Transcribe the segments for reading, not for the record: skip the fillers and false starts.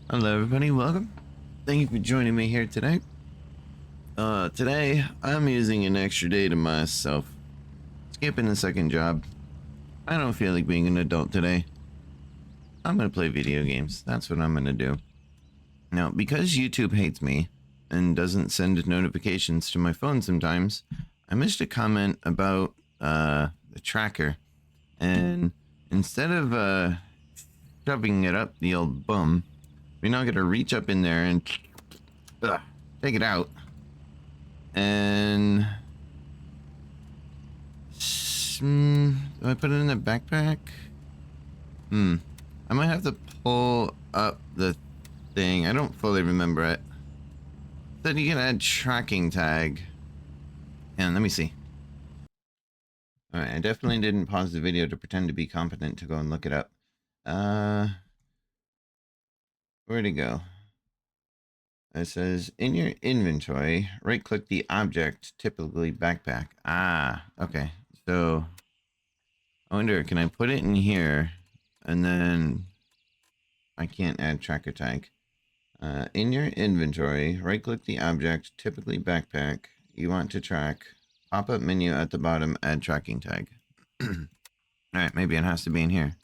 Hello everybody, welcome. Thank you for joining me here today. Today I'm using an extra day to myself. Skipping the second job. I don't feel like being an adult today. I'm gonna play video games. That's what I'm gonna do. Now, because YouTube hates me and doesn't send notifications to my phone sometimes, I missed a comment about the tracker. And instead of shoving it up the old bum, we're now gonna reach up in there and take it out. And do I put it in the backpack? I might have to pull up the thing. I don't fully remember it. Said you can add tracking tag. And let me see. Alright, I definitely didn't pause the video to pretend to be competent to go and look it up. Where'd it go? It says, in your inventory, right-click the object, typically backpack. Ah, okay. So, I wonder, can I put it in here, and then I can't add tracker tag. In your inventory, right-click the object, typically backpack, you want to track, pop-up menu at the bottom, add tracking tag. Alright, maybe it has to be in here.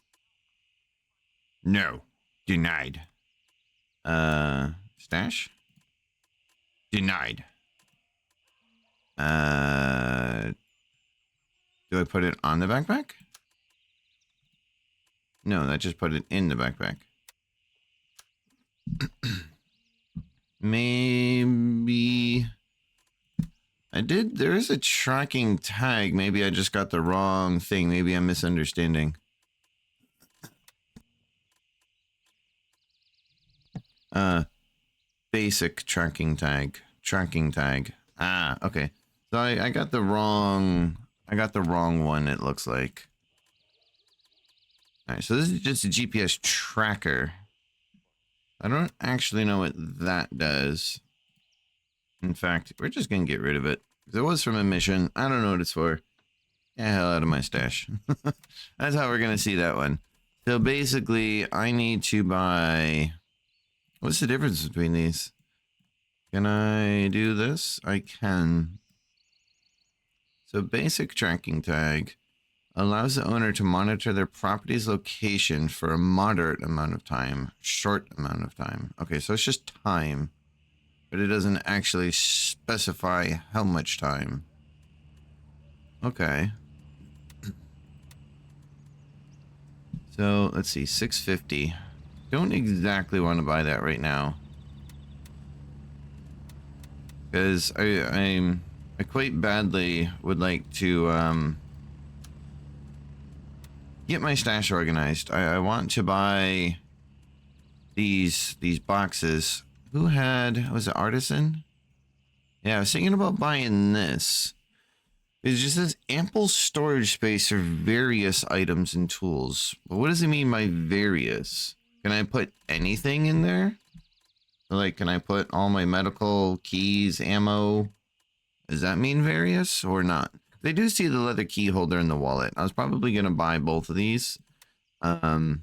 No. Denied. Stash? Denied. Do I put it on the backpack? No, that just put it in the backpack. Maybe I did. There is a tracking tag. Maybe I just got the wrong thing. Maybe I'm misunderstanding. Basic tracking tag. Tracking tag. Ah, okay. So I got the wrong. I got the wrong one. It looks like. All right. So this is just a GPS tracker. I don't actually know what that does. In fact, we're just gonna get rid of it. It was from a mission. I don't know what it's for. Get the hell out of my stash. That's how we're gonna see that one. So basically, I need to buy. What's the difference between these? Can I do this? I can. So basic tracking tag allows the owner to monitor their property's location for a moderate amount of time, short amount of time. Okay, so it's just time, but it doesn't actually specify how much time. Okay. So let's see, 650. Don't exactly want to buy that right now, because I quite badly would like to get my stash organized. I want to buy these boxes. Who had, was it Artisan? Yeah, I was thinking about buying this. It just says ample storage space for various items and tools. But what does it mean by various? Can I put anything in there? Like, can I put all my medical, keys, ammo? Does that mean various or not? They do see the leather key holder in the wallet. I was probably going to buy both of these. I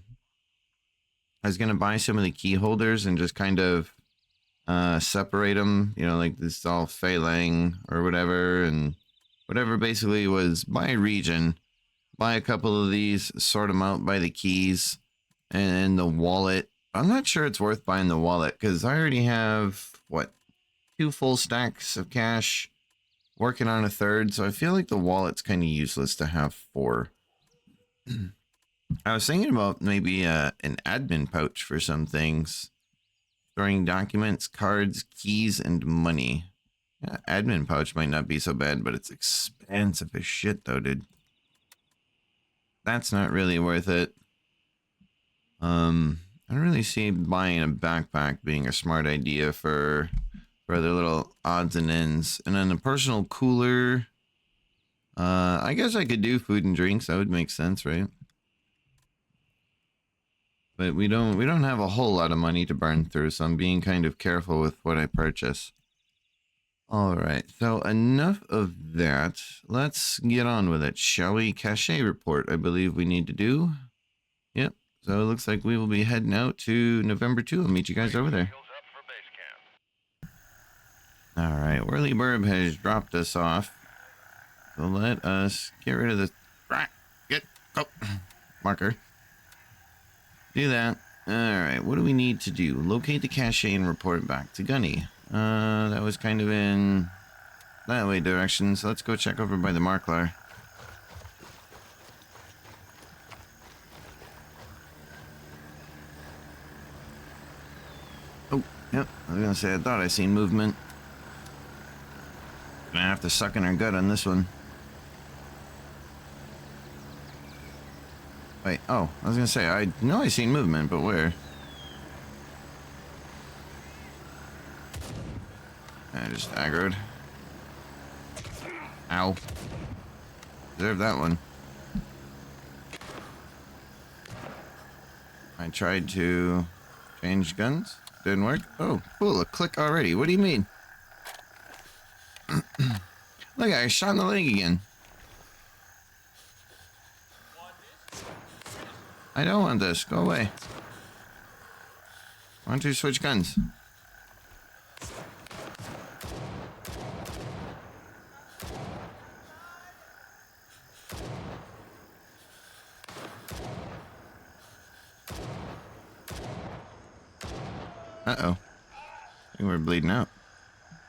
was going to buy some of the key holders and just kind of separate them. You know, like this all Feilang or whatever. And whatever basically was by region. Buy a couple of these, sort them out by the keys and the wallet. I'm not sure it's worth buying the wallet because I already have, what, 2 full stacks of cash, working on a third. So I feel like the wallet's kind of useless to have 4. I was thinking about maybe an admin pouch for some things. Storing documents, cards, keys, and money. Yeah, admin pouch might not be so bad, but it's expensive as shit though, dude. That's not really worth it. I don't really see buying a backpack being a smart idea for other little odds and ends. And then a personal cooler. I guess I could do food and drinks. That would make sense, right? But we don't have a whole lot of money to burn through, so I'm being kind of careful with what I purchase. All right, so enough of that. Let's get on with it, shall we? Cache report, I believe we need to do. Yep. So it looks like we will be heading out to November 2. I'll meet you guys over there. Alright, Whirly Burb has dropped us off. So let us get rid of this. Get. Go. Marker. Do that. Alright, what do we need to do? Locate the cache and report back to Gunny. That was kind of in that way direction, so let's go check over by the Marklar. Oh, yep, I was gonna say, I thought I seen movement. Gonna have to suck in our gut on this one. Wait, oh, I was gonna say, I know I seen movement, but where? I just aggroed. Ow. Deserve that one. I tried to change guns. Didn't work. Oh, cool, a click already. What do you mean? Look, I shot in the leg again. I don't want this. Go away. Why don't you switch guns? Uh-oh. I think we're bleeding out.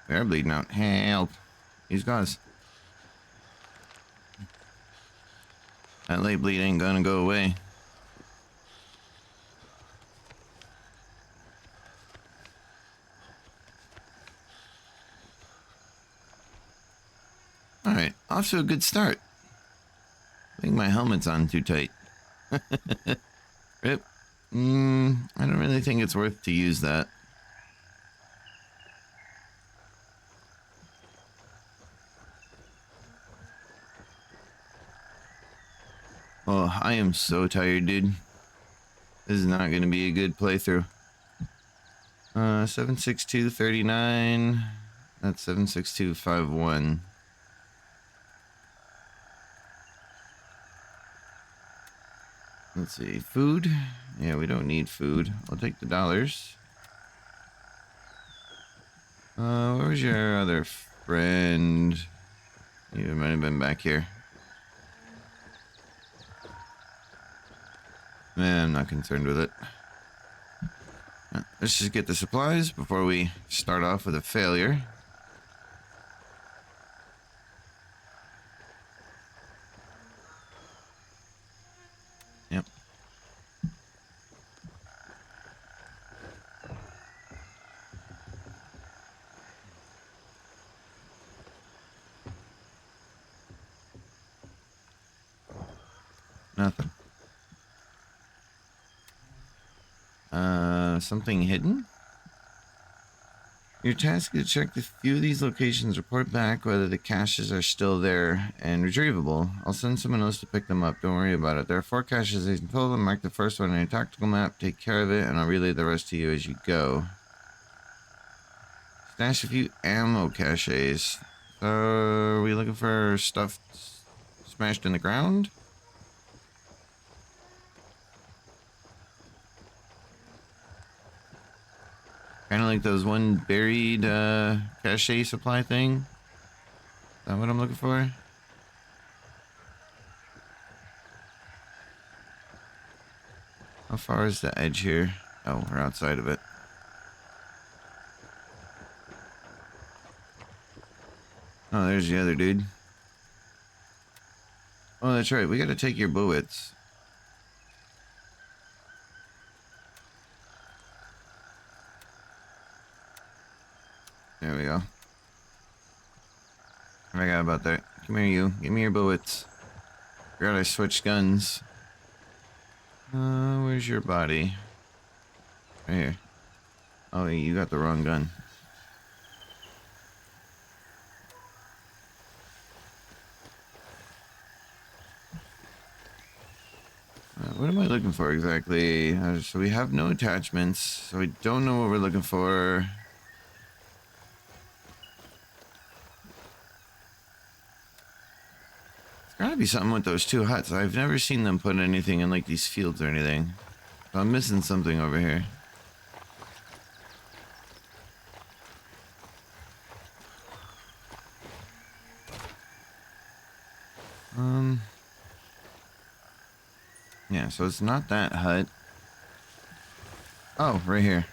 We are bleeding out. Help. These guys. That leg bleed ain't gonna go away. Alright, off to a good start. I think my helmet's on too tight. Rip. I don't really think it's worth to use that. Oh, I am so tired, dude. This is not going to be a good playthrough. 76239. That's 76251. Let's see. Food? Yeah, we don't need food. I'll take the dollars. Where's your other friend? You might have been back here. I'm not concerned with it. Let's just get the supplies before we start off with a failure. Yep. Nothing. Something hidden? Your task is to check a few of these locations, report back whether the caches are still there and retrievable. I'll send someone else to pick them up. Don't worry about it. There are 4 caches in total. Mark the first one on your tactical map. Take care of it, and I'll relay the rest to you as you go. Stash a few ammo caches. So, are we looking for stuff smashed in the ground? Kind of like those one buried cache supply thing. Is that what I'm looking for? How far is the edge here? Oh, we're outside of it. Oh, there's the other dude. Oh, that's right. We gotta take your bullets. There we go. I forgot about that. Come here, you. Give me your bullets. Forgot I switched guns. Where's your body? Right here. Oh, you got the wrong gun. What am I looking for exactly? So we have no attachments, so we don't know what we're looking for. It's gotta be something with those 2 huts. I've never seen them put anything in like these fields or anything. I'm missing something over here. Yeah, so it's not that hut. Oh, right here.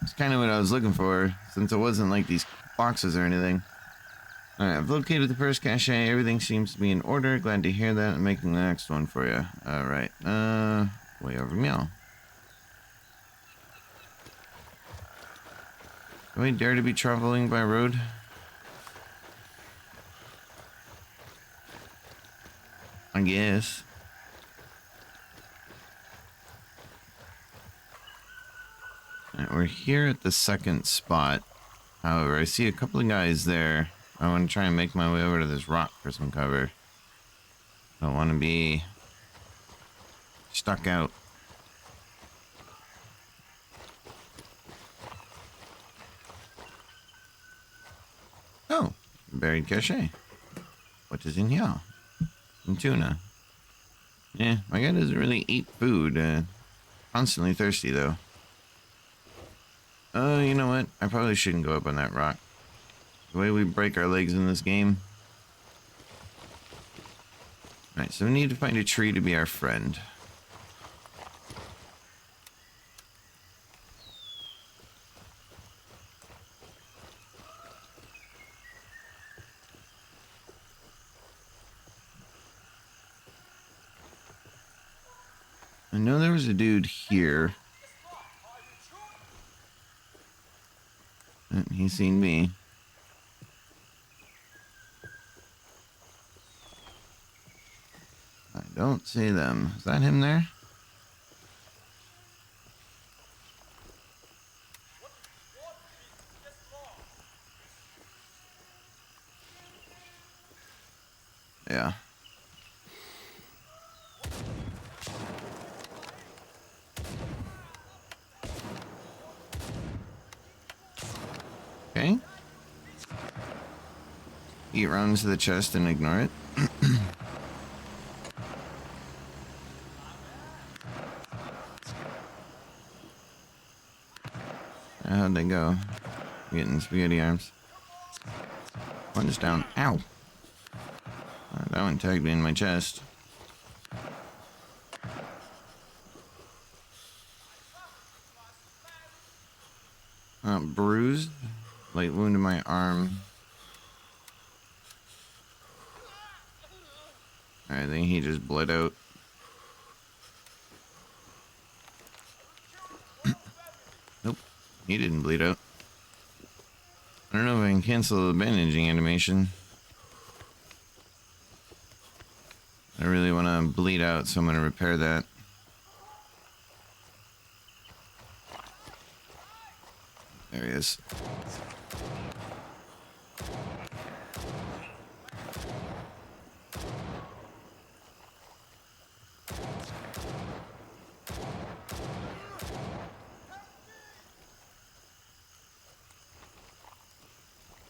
It's kind of what I was looking for, since it wasn't like these boxes or anything. Alright, I've located the first cache. Everything seems to be in order. Glad to hear that. I'm making the next one for you. Alright, way over meow. Do I dare to be traveling by road? I guess. Right, we're here at the second spot. However, I see a couple of guys there. I want to try and make my way over to this rock for some cover. Don't want to be stuck out. Oh, buried cache. What is in here? Some tuna. Yeah, my guy doesn't really eat food. Constantly thirsty, though. Oh, you know what? I probably shouldn't go up on that rock. The way we break our legs in this game. Alright, so we need to find a tree to be our friend. I know there was a dude here. He's seen me. I don't see them. Is that him there? Yeah. Okay. Eat rounds to the chest and ignore it. How'd they go? Getting spaghetti arms. One's down. Ow. That one tagged me in my chest. Bruised. Light wound in my arm. I think he just bled out. Nope. He didn't bleed out. I don't know if I can cancel the bandaging animation. I really want to bleed out, so I'm going to repair that. There he is.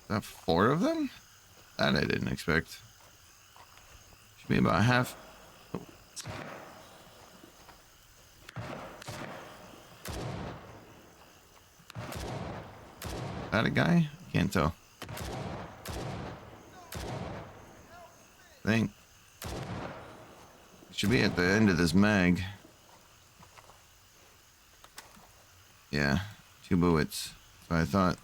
Is that 4 of them? That I didn't expect. Should be about half. Oh. That a guy? Can't tell. I think should be at the end of this mag. Yeah, 2 bullets. That's what I thought.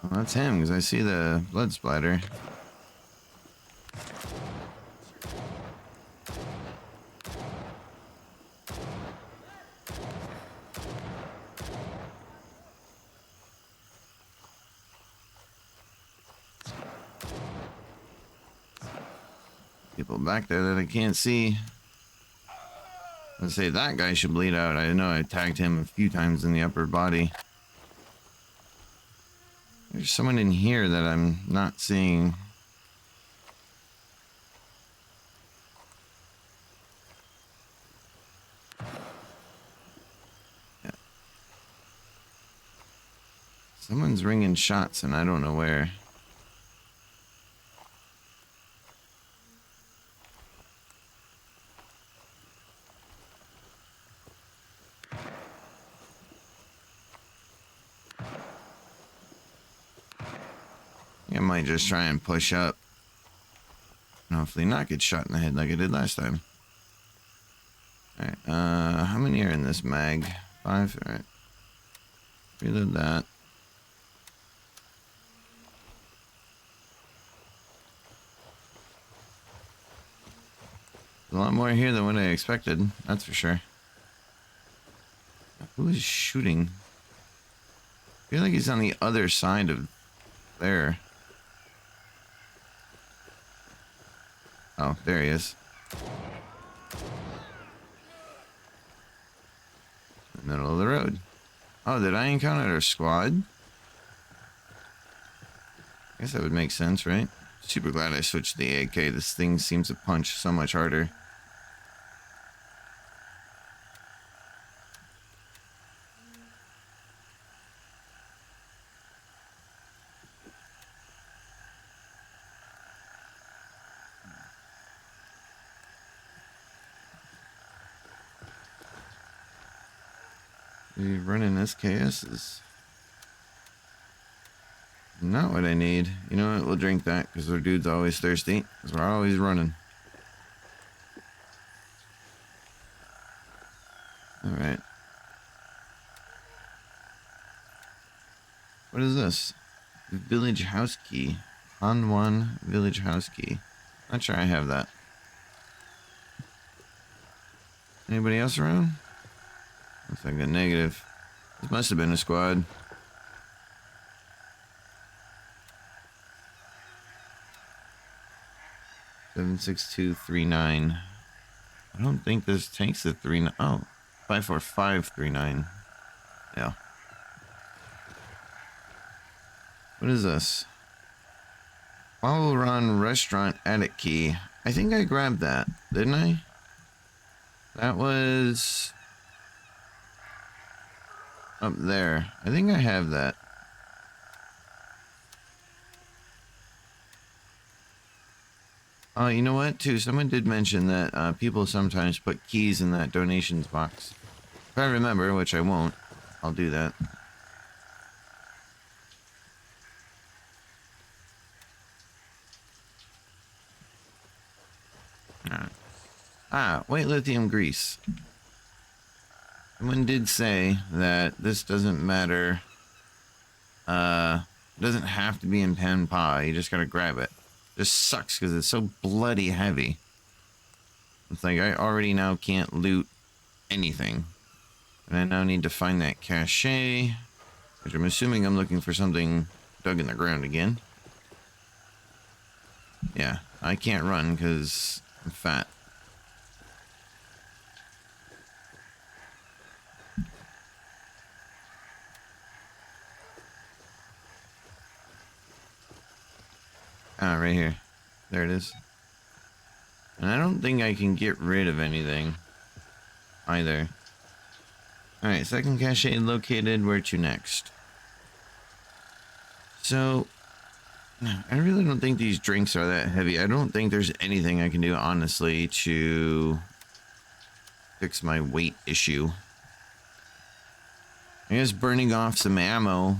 Well, that's him, because I see the blood splatter. People back there that I can't see. Let's say that guy should bleed out. I know I tagged him a few times in the upper body. There's someone in here that I'm not seeing. Yeah. Someone's ringing shots and I don't know where. I might just try and push up. And hopefully not get shot in the head like I did last time. Alright, how many are in this mag? 5? Alright. Reload that. A lot more here than what I expected, that's for sure. Who is shooting? I feel like he's on the other side of there. Oh, there he is. Middle of the road. Oh, did I encounter a squad? I guess that would make sense, right? Super glad I switched to the AK. This thing seems to punch so much harder. Running SKS is not what I need. You know what? We'll drink that because our dude's always thirsty. Because we're always running. Alright. What is this? Village house key. On one village house key. Not sure I have that. Anybody else around? Looks like a negative. This must have been a squad. Seven 6-2-3-9. I don't think this takes the 3. Oh, 5-4-5-3-9. Yeah. What is this? Follow Run Restaurant Attic Key. I think I grabbed that, didn't I? That was up there. I think I have that. Oh, you know what, too? Someone did mention that people sometimes put keys in that donations box. If I remember, which I won't, I'll do that. White lithium grease. Someone did say that this doesn't matter. Doesn't have to be in pen pa. You just gotta grab it. Just sucks because it's so bloody heavy. It's like I already now can't loot anything. And I now need to find that cache, which I'm assuming I'm looking for something dug in the ground again. Yeah, I can't run because I'm fat. Ah, right here. There it is. And I don't think I can get rid of anything either. Alright, second cache located. Where to next? So, I really don't think these drinks are that heavy. I don't think there's anything I can do, honestly, to fix my weight issue. I guess burning off some ammo,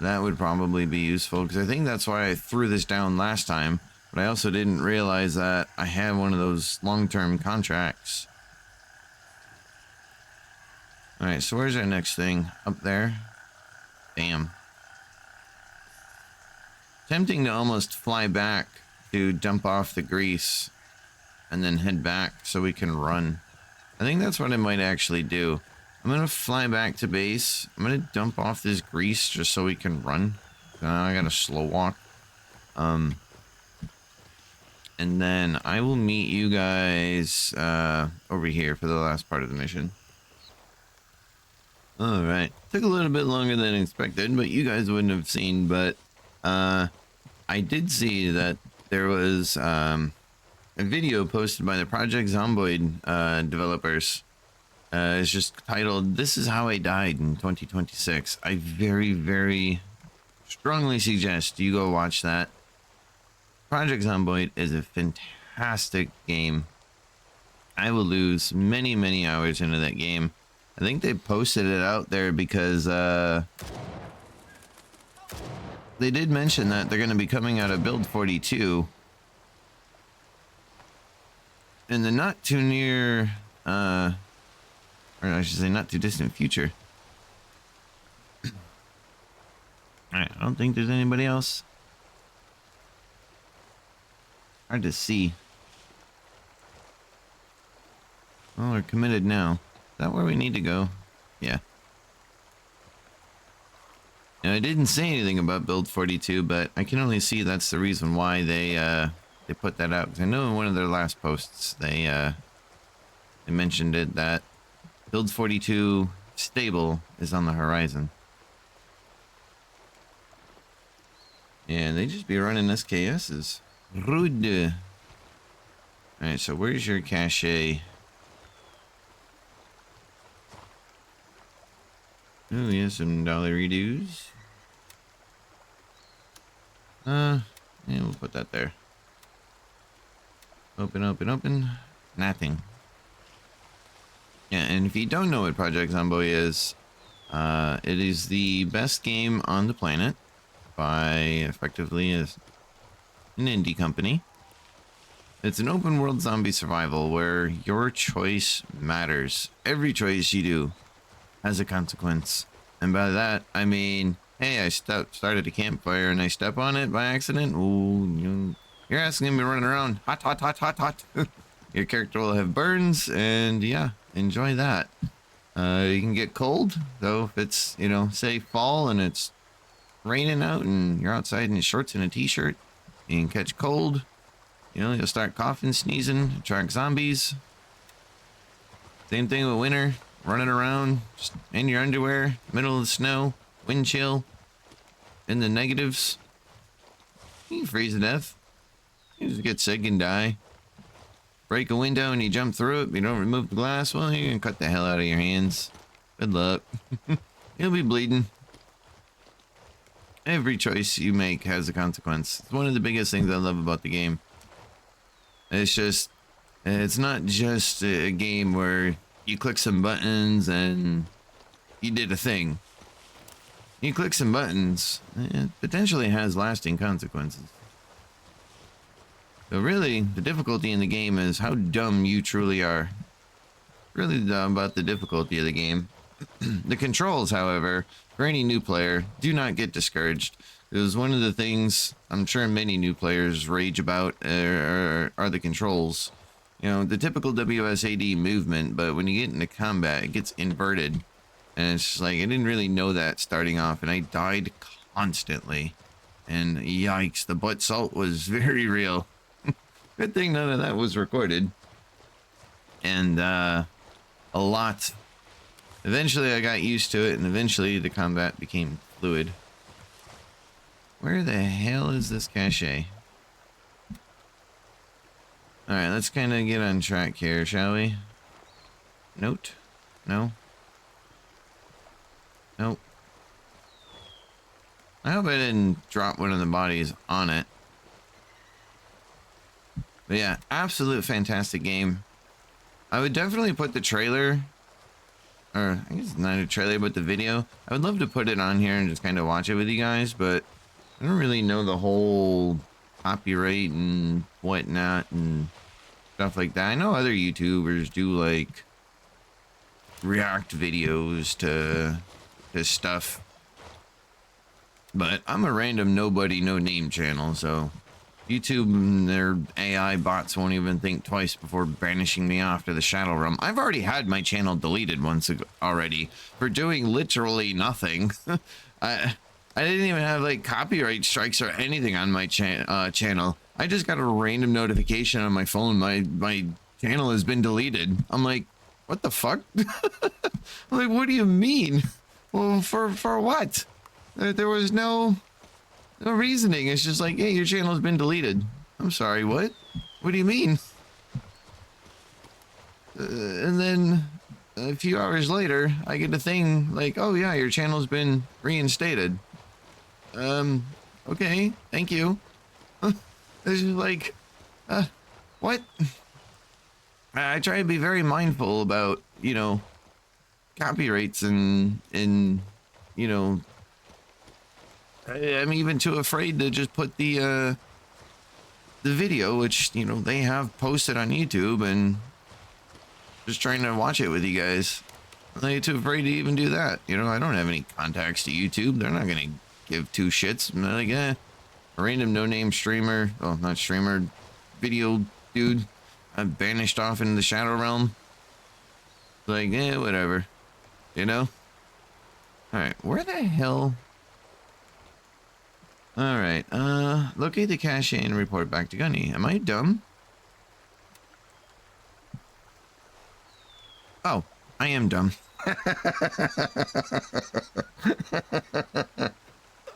that would probably be useful, because I think that's why I threw this down last time. But I also didn't realize that I had one of those long-term contracts. Alright, so where's our next thing? Up there? Damn. Tempting to almost fly back to dump off the grease and then head back so we can run. I think that's what I might actually do. I'm gonna fly back to base. I'm gonna dump off this grease just so we can run. I gotta slow walk. And then I will meet you guys over here for the last part of the mission. Alright. Took a little bit longer than expected, but you guys wouldn't have seen. But I did see that there was a video posted by the Project Zomboid developers It's just titled, This Is How I Died in 2026. I very, very strongly suggest you go watch that. Project Zomboid is a fantastic game. I will lose many, many hours into that game. I think they posted it out there because they did mention that they're going to be coming out of Build 42 in the not too near, or I should say not too distant future. Alright, I don't think there's anybody else. Hard to see. Well, we're committed now. Is that where we need to go? Yeah. Now, I didn't say anything about Build 42, but I can only see that's the reason why they put that out. 'Cause I know in one of their last posts they mentioned it, that Build 42 stable is on the horizon. And they just be running SKSs. Rude. Alright, so where's your cache? Oh, yeah, some dollar dues. Yeah, we'll put that there. Open, open, open. Nothing. Yeah, and if you don't know what Project Zomboid is, it is the best game on the planet by effectively an indie company. It's an open world zombie survival where your choice matters. Every choice you do has a consequence. And by that, I mean, hey, I started a campfire and I step on it by accident. Ooh, you're asking me to run around. Hot, hot, hot, hot, hot. Your character will have burns, and yeah, enjoy that. You can get cold, though, if it's, you know, say fall and it's raining out and you're outside in shorts and a t-shirt, you can catch cold. You know, you'll start coughing, sneezing, attract zombies. Same thing with winter, running around just in your underwear, middle of the snow, wind chill, in the negatives. You can freeze to death. You just get sick and die. Break a window and you jump through it, but you don't remove the glass, well, you can cut the hell out of your hands. Good luck. You'll be bleeding. Every choice you make has a consequence. It's one of the biggest things I love about the game. It's not just a game where you click some buttons and you did a thing. You click some buttons, it potentially has lasting consequences. So really, the difficulty in the game is how dumb you truly are. Really dumb about the difficulty of the game. The controls, however, for any new player, do not get discouraged. Because one of the things I'm sure many new players rage about are the controls. You know, the typical WSAD movement, but when you get into combat, it gets inverted. And it's just like, I didn't really know that starting off, and I died constantly. And yikes, the butt salt was very real. Good thing none of that was recorded. And a lot. Eventually I got used to it, and eventually the combat became fluid. Where the hell is this cache? Alright, let's kind of get on track here, shall we? Note? No? Nope. I hope I didn't drop one of the bodies on it. But yeah, absolute fantastic game. I would definitely put the trailer, or I guess it's not a trailer, but the video. I would love to put it on here and just kind of watch it with you guys, but I don't really know the whole copyright and whatnot and stuff like that. I know other YouTubers do like react videos to stuff, but I'm a random nobody, no name channel, so YouTube and their AI bots won't even think twice before banishing me off to the Shadow Realm. I've already had my channel deleted once already for doing literally nothing. I didn't even have like copyright strikes or anything on my channel. I just got a random notification on my phone. My channel has been deleted. I'm like, what the fuck? I'm like, what do you mean? Well, for what? There was no reasoning. It's just like, hey, your channel has been deleted. I'm sorry, what? What do you mean? And then a few hours later, I get a thing like, "Oh yeah, your channel's been reinstated." Okay, thank you. This is like, uh, what? I try to be very mindful about, copyrights and you know, I'm even too afraid to just put the video, which they have posted on YouTube, and just trying to watch it with you guys. I'm too afraid to even do that. I don't have any contacts to YouTube. They're not gonna give two shits. I'm like, a random no-name streamer, oh, not streamer, video dude, I'm banished off into the shadow realm. Like, whatever, All right, where the hell? All right, locate the cache and report back to Gunny. Am I dumb? Oh, I am dumb.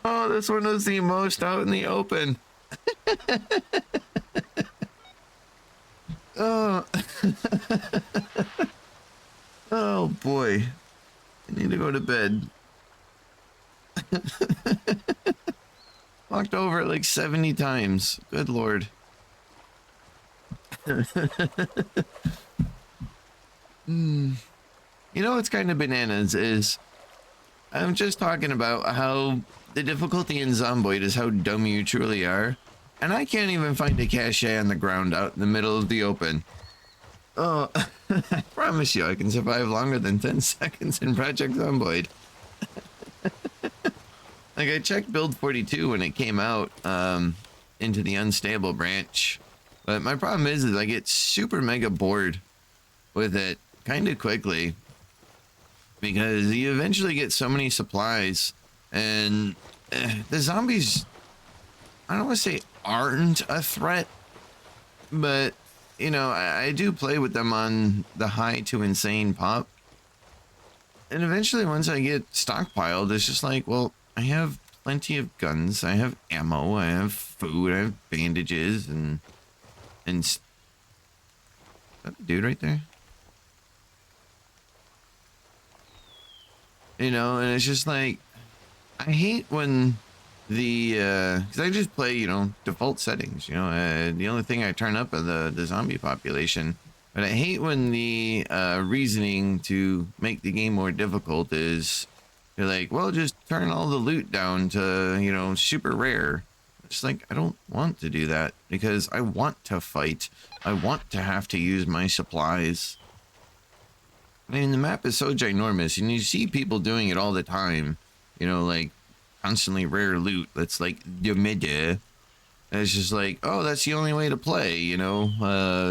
Oh, this one was the most out in the open. Oh. Oh boy. I need to go to bed. Walked over it like 70 times. Good lord. What's kind of bananas is I'm just talking about how the difficulty in Zomboid is how dumb you truly are. And I can't even find a cache on the ground out in the middle of the open. Oh, I promise you I can survive longer than 10 seconds in Project Zomboid. Like, I checked build 42 when it came out into the unstable branch. But my problem is I get super mega bored with it kind of quickly. Because you eventually get so many supplies. And the zombies, I don't want to say aren't a threat. But, I do play with them on the high to insane pop. And eventually, once I get stockpiled, it's just like, well, I have plenty of guns, I have ammo, I have food, I have bandages, and is that the dude right there? And it's just like, I hate when because I just play, default settings, the only thing I turn up are the zombie population. But I hate when the reasoning to make the game more difficult is you're like, well, just turn all the loot down to, super rare. It's like, I don't want to do that because I want to fight. I want to have to use my supplies. I mean, the map is so ginormous and you see people doing it all the time, like constantly rare loot. That's like the mid. It's just like, oh, that's the only way to play,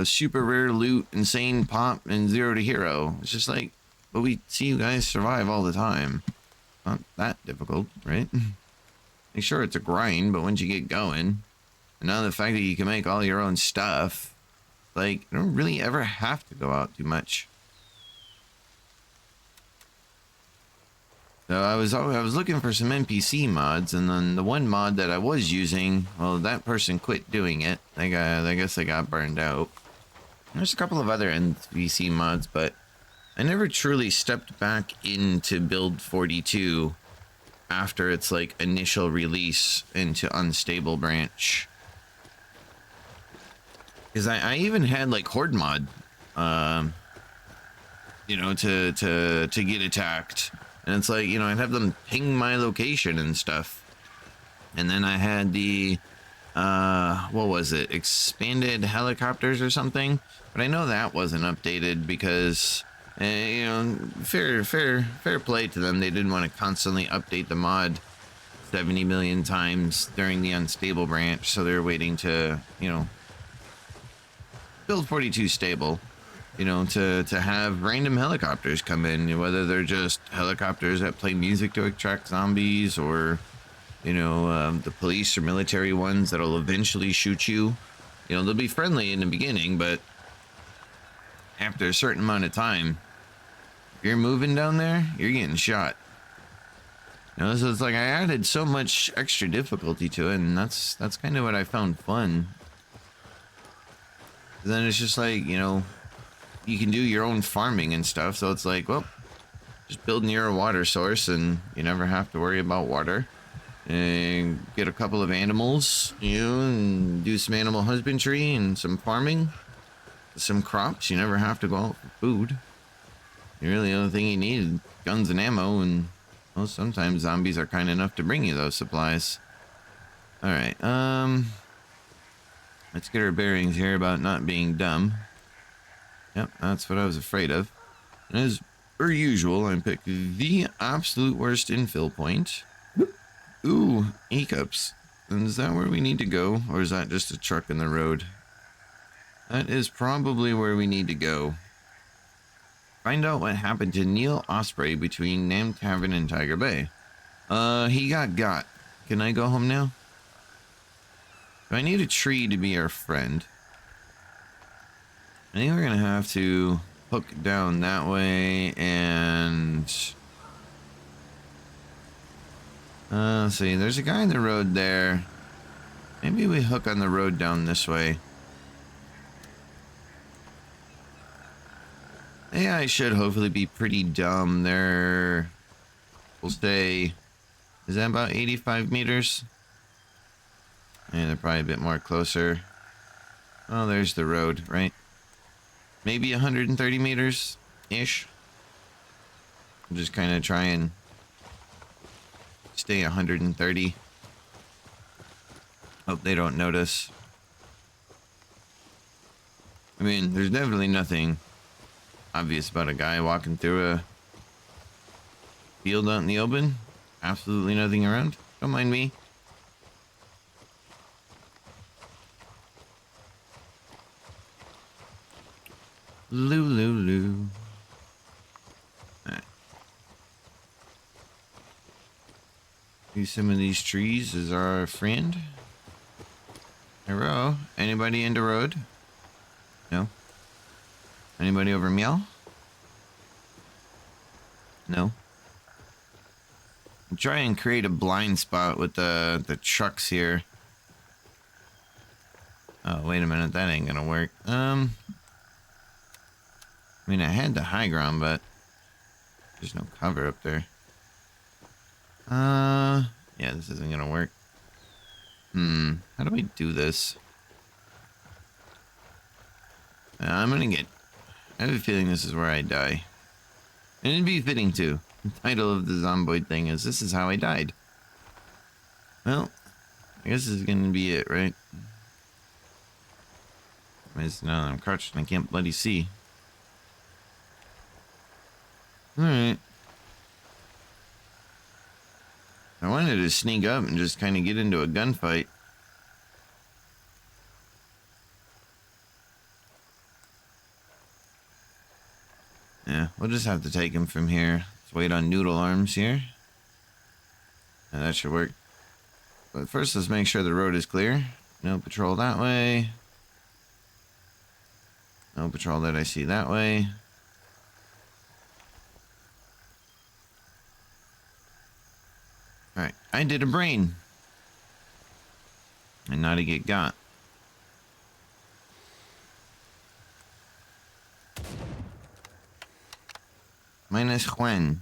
super rare loot, insane pop, and 0 to hero. It's just like, but we see you guys survive all the time. Not that difficult, right? Like, sure, it's a grind, but once you get going, and now the fact that you can make all your own stuff, like, you don't really ever have to go out too much. So I was looking for some NPC mods, and then the one mod that I was using, well, that person quit doing it. I guess they got burned out. There's a couple of other NPC mods, but I never truly stepped back into build 42 after its like initial release into unstable branch. Because I even had like horde mod, to get attacked. And it's like, I'd have them ping my location and stuff. And then I had the, what was it? Expanded helicopters or something. But I know that wasn't updated because, fair play to them. They didn't want to constantly update the mod 70 million times during the unstable branch. So they're waiting to, build 42 stable. To have random helicopters come in, whether they're just helicopters that play music to attract zombies or, the police or military ones that'll eventually shoot you. They'll be friendly in the beginning, but after a certain amount of time, if you're moving down there, you're getting shot. So it's like I added so much extra difficulty to it, and that's kind of what I found fun. And then it's just like, you can do your own farming and stuff. So it's like, well, just build near a water source and you never have to worry about water. And get a couple of animals, and do some animal husbandry and some farming, some crops. You never have to go out for food. You really, the only thing you need is guns and ammo, and well, sometimes zombies are kind enough to bring you those supplies. All right, let's get our bearings here about not being dumb. Yep, that's what I was afraid of. And as per usual, I picked the absolute worst infill point. Ooh, hiccups. And is that where we need to go? Or is that just a truck in the road? That is probably where we need to go. Find out what happened to Neil Osprey between Nam Tavern and Tiger Bay. He got. Can I go home now? Do I need a tree to be our friend? I think we're gonna have to hook down that way and... let's see, there's a guy in the road there. Maybe we hook on the road down this way. Yeah, I should hopefully be pretty dumb there. We'll stay, is that about 85 meters? Yeah, they're probably a bit more closer. Oh, there's the road, right? Maybe 130 meters-ish. I'm just kind of try and stay 130. Hope they don't notice. I mean, there's definitely nothing obvious about a guy walking through a field out in the open. Absolutely nothing around. Don't mind me. Lulu. Alright. Use some of these trees as our friend. Hello? Anybody into road? No? Anybody over meow? No? I'll try and create a blind spot with the trucks here. Oh, wait a minute, that ain't gonna work. I mean, I had the high ground, but there's no cover up there. Yeah, this isn't gonna work. How do we do this? I'm gonna get... I have a feeling this is where I die. And it'd be fitting too. The title of the zomboid thing is This Is How I Died. Well, I guess this is gonna be it, right? Now I'm crouched and I can't bloody see. Alright. I wanted to sneak up and just kind of get into a gunfight. Yeah, we'll just have to take him from here. Let's wait on Noodle Arms here. Yeah, that should work. But first, let's make sure the road is clear. No patrol that way. No patrol that I see that way. Alright, I did a brain. And now to get got. Minus Juan.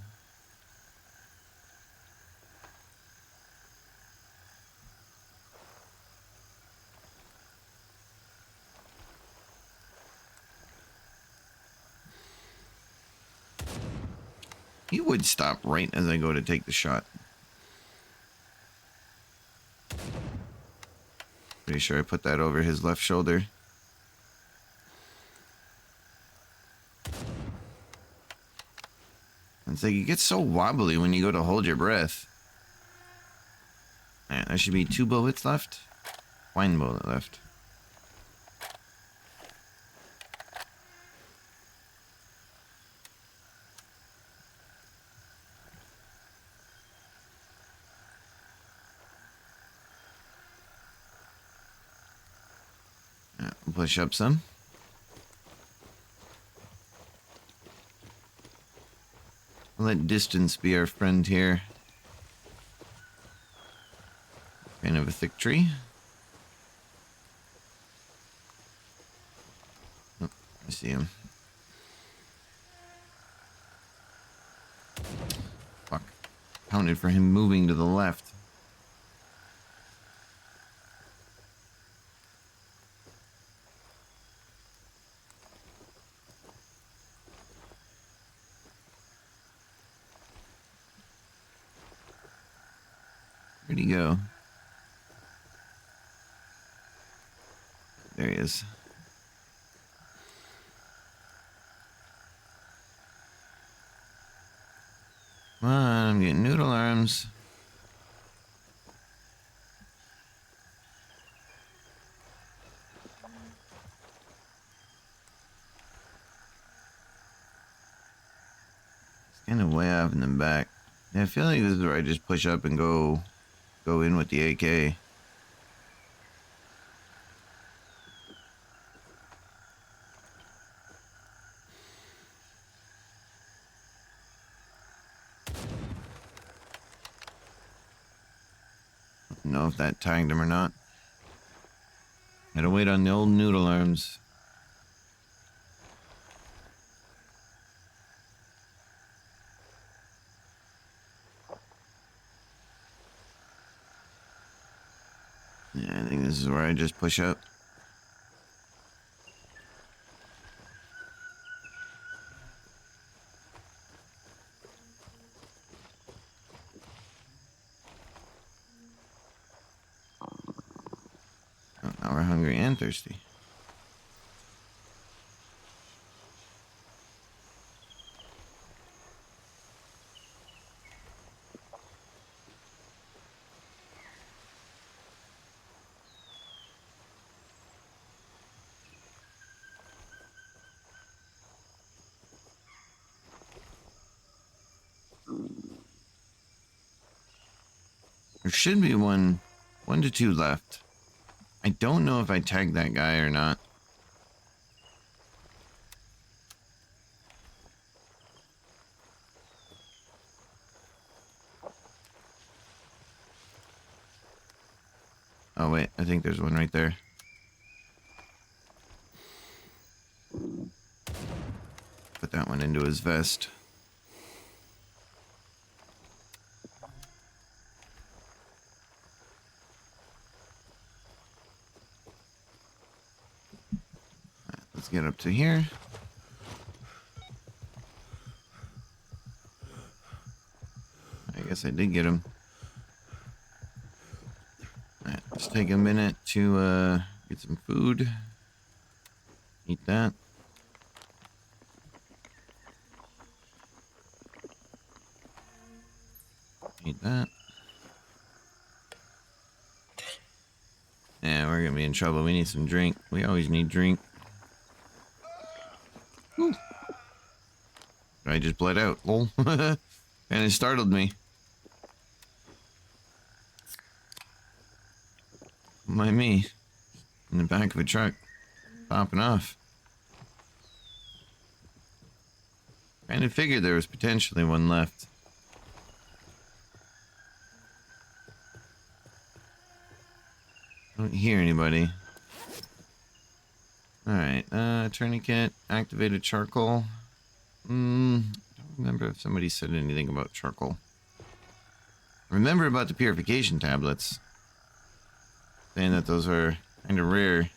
He would stop right as I go to take the shot. Pretty sure I put that over his left shoulder. It's like you get so wobbly when you go to hold your breath. Alright, there should be 2 bullets left. 1 bullet left. We'll push up some. Let distance be our friend here. Kind of a thick tree. Oh, I see him. counted for him moving to the left. Where'd he go? There he is. Come on, I'm getting noodle arms. It's kind of way up in the back. Yeah, I feel like this is where I just push up and go in with the AK. Don't know if that tagged him or not. Gotta wait on the old noodle arms. Yeah, I think this is where I just push up. Oh, now we're hungry and thirsty. There should be one to two left. I don't know if I tagged that guy or not. Oh wait, I think there's one right there. Put that one into his vest. Let's get up to here. I guess I did get him. Alright, let's take a minute to get some food. Eat that. Eat that. Yeah, we're gonna be in trouble. We need some drink. We always need drink. Whew. I just bled out. Lol. And it startled me. Why me? In the back of a truck. Popping off. Kind of figured there was potentially one left. Don't hear anybody. Alright, tourniquet, activated charcoal. Don't remember if somebody said anything about charcoal. Remember about the purification tablets. Saying that those are kind of rare.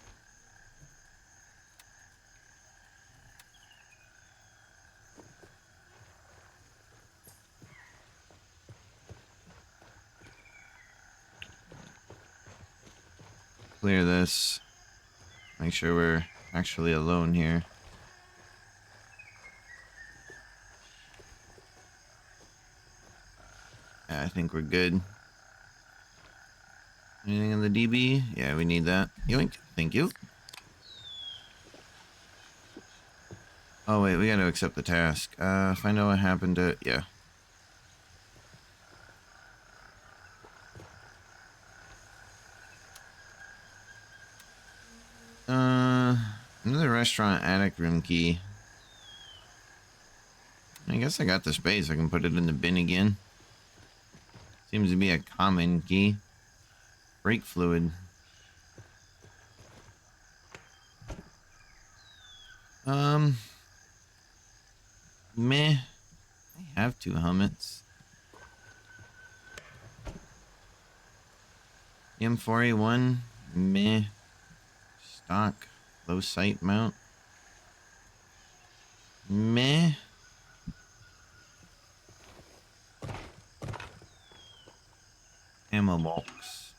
Clear this. Make sure we're actually alone here. Yeah, I think we're good. Anything on the DB? Yeah, we need that. Yoink. Thank you. Oh, wait. We gotta accept the task. Find out what happened to... Yeah. Another restaurant attic room key. I guess I got the space. I can put it in the bin again. Seems to be a common key. Brake fluid. Meh. I have two helmets. M4A1, meh. Stock, low sight mount, meh. Ammo box.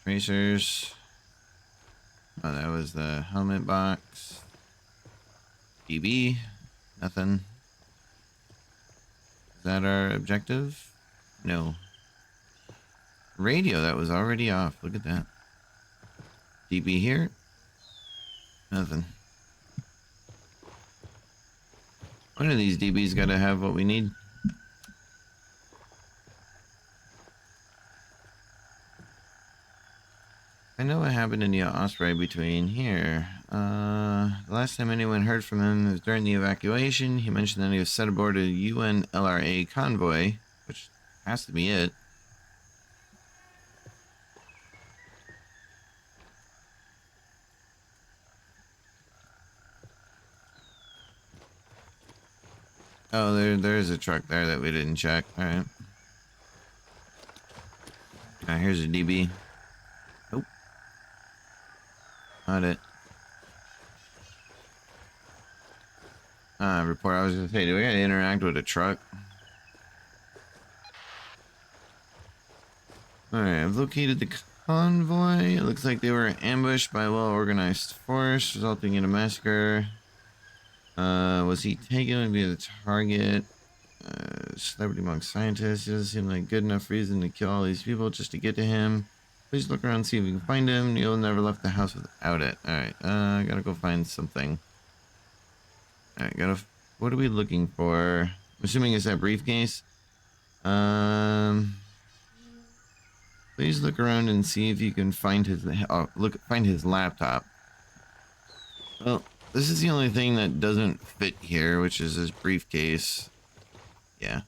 Tracers. Oh, that was the helmet box. DB, nothing. Is that our objective? No. Radio, that was already off. Look at that. DB here. Nothing. One of these DBs gotta have what we need. I know what happened in the Osprey between here. The last time anyone heard from him was during the evacuation. He mentioned that he was set aboard a UN LRA convoy, which has to be it. Oh, there's a truck there that we didn't check. Alright. Alright, here's a DB. Nope. Not it. Report. I was gonna say, do we gotta interact with a truck? Alright, I've located the convoy. It looks like they were ambushed by a well-organized force, resulting in a massacre. Was he taken to be the target? Celebrity among scientists. It doesn't seem like good enough reason to kill all these people just to get to him. Please look around and see if we can find him. Neil never left the house without it. Alright, I gotta go find something. Alright, what are we looking for? I'm assuming it's that briefcase. Please look around and see if you can find find his laptop. Well, this is the only thing that doesn't fit here, which is his briefcase. Yeah.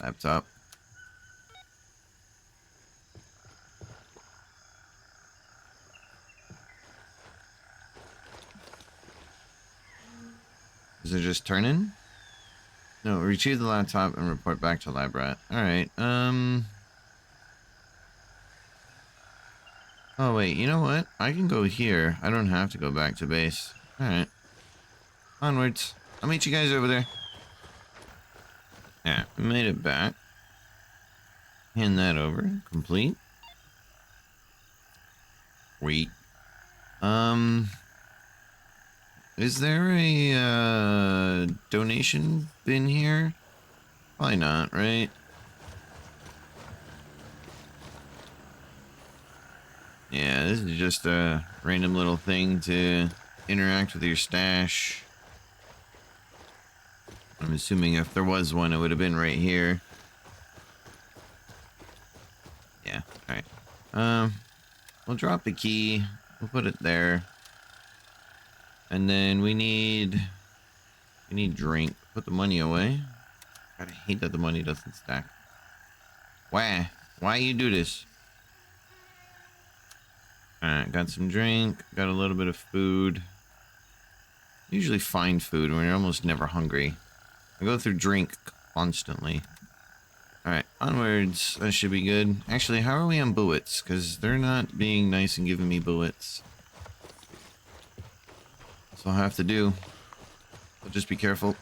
Laptop. Is it just turning? No, retrieve the laptop and report back to lab rat. Alright, oh wait, you know what? I can go here. I don't have to go back to base. Alright. Onwards. I'll meet you guys over there. Yeah, we made it back. Hand that over. Complete. Wait. Is there a donation bin here? Probably not, right? Yeah, this is just a random little thing to interact with your stash. I'm assuming if there was one, it would have been right here. Yeah, alright. We'll drop the key. We'll put it there. And then we need drink. Put the money away. God, I hate that the money doesn't stack. Why you do this? Alright, got some drink. Got a little bit of food. Usually find food when you're almost never hungry. I go through drink constantly. Alright, onwards. That should be good. Actually, how are we on bullets? Because they're not being nice and giving me bullets. That's all I have to do. I'll just be careful.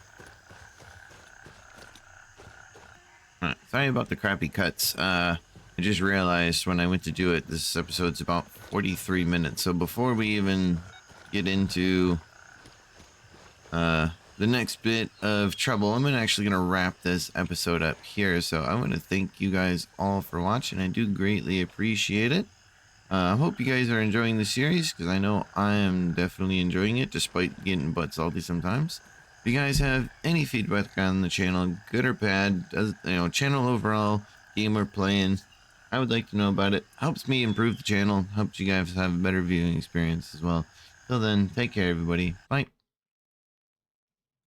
Alright, sorry about the crappy cuts. I just realized when I went to do it, this episode's about 43 minutes. So before we even get into the next bit of trouble, I'm actually going to wrap this episode up here. So I want to thank you guys all for watching. I do greatly appreciate it. I hope you guys are enjoying the series, because I know I am definitely enjoying it, despite getting butt salty sometimes. If you guys have any feedback on the channel, good or bad, channel overall, game or playing, I would like to know about it. Helps me improve the channel, helps you guys have a better viewing experience as well. Till then, take care everybody. Bye.